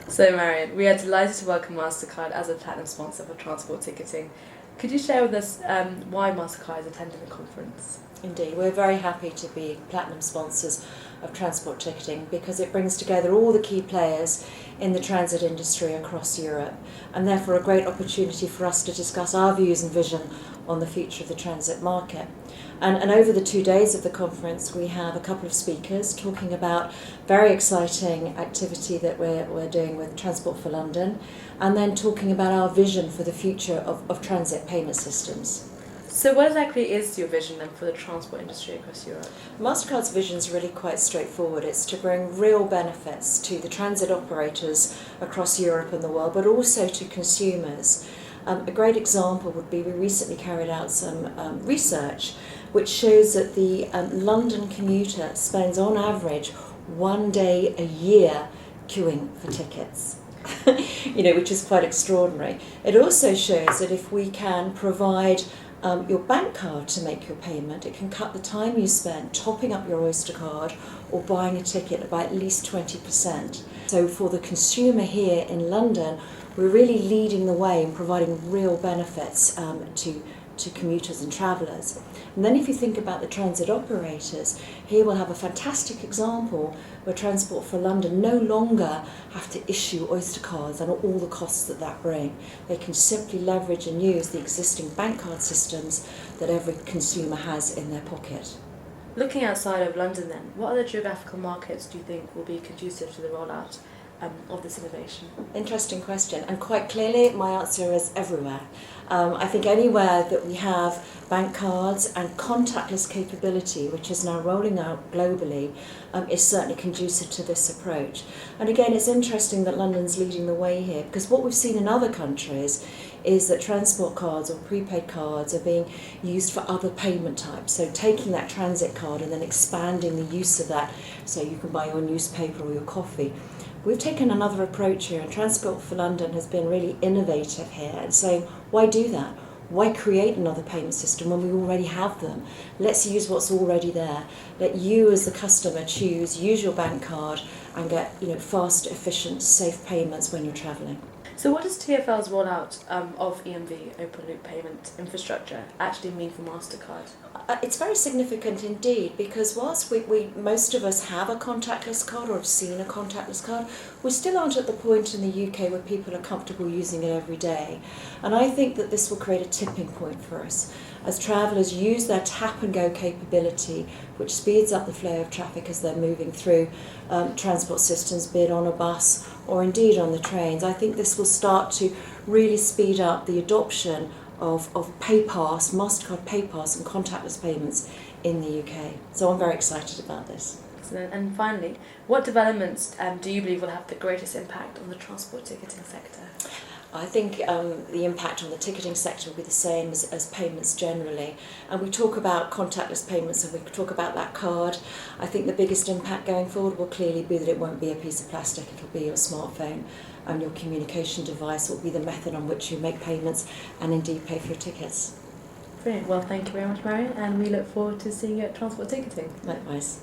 So Marion, we are delighted to welcome MasterCard as a platinum sponsor for transport ticketing. Could you share with us why MasterCard is attending the conference? Indeed, we're very happy to be platinum sponsors of transport ticketing because it brings together all the key players in the transit industry across Europe, and therefore a great opportunity for us to discuss our views and vision on the future of the transit market. And over the 2 days of the conference, we have a couple of speakers talking about very exciting activity that we're doing with Transport for London, and then talking about our vision for the future of transit payment systems. So what exactly is your vision then for the transport industry across Europe? MasterCard's vision is really quite straightforward. It's to bring real benefits to the transit operators across Europe and the world, but also to consumers. A great example would be we recently carried out some research which shows that the London commuter spends on average 1 day a year queuing for tickets. Which is quite extraordinary. It also shows that if we can provide your bank card to make your payment, it can cut the time you spend topping up your Oyster Card or buying a ticket by at least 20%. So for the consumer here in London, we're really leading the way in providing real benefits to commuters and travellers. And then if you think about the transit operators, here we'll have a fantastic example where Transport for London no longer have to issue Oyster Cards and all the costs that bring. They can simply leverage and use the existing bank card systems that every consumer has in their pocket. Looking outside of London then, what other geographical markets do you think will be conducive to the rollout of this innovation? Interesting question, and quite clearly my answer is everywhere. I think anywhere that we have bank cards and contactless capability, which is now rolling out globally, is certainly conducive to this approach. And again, it's interesting that London's leading the way here, because what we've seen in other countries is that transport cards or prepaid cards are being used for other payment types. So taking that transit card and then expanding the use of that, so you can buy your newspaper or your coffee. We've taken another approach here, and Transport for London has been really innovative here and saying, why do that? Why create another payment system when we already have them? Let's use what's already there. Let you as the customer choose, use your bank card and get fast, efficient, safe payments when you're travelling. So what does TfL's rollout of EMV, open loop payment infrastructure, actually mean for MasterCard? It's very significant indeed, because whilst we most of us have a contactless card or have seen a contactless card, we still aren't at the point in the UK where people are comfortable using it every day. And I think that this will create a tipping point for us as travellers use their tap and go capability, which speeds up the flow of traffic as they're moving through transport systems, be it on a bus or indeed on the trains. I think this will start to really speed up the adoption of PayPass, MasterCard PayPass and contactless payments in the UK. So I'm very excited about this. Excellent. And finally, what developments do you believe will have the greatest impact on the transport ticketing sector? I think the impact on the ticketing sector will be the same as payments generally. And we talk about contactless payments and we talk about that card. I think the biggest impact going forward will clearly be that it won't be a piece of plastic, it'll be your smartphone and your communication device. It will be the method on which you make payments and indeed pay for your tickets. Brilliant. Well, thank you very much, Marion, and we look forward to seeing you at Transport Ticketing. Likewise.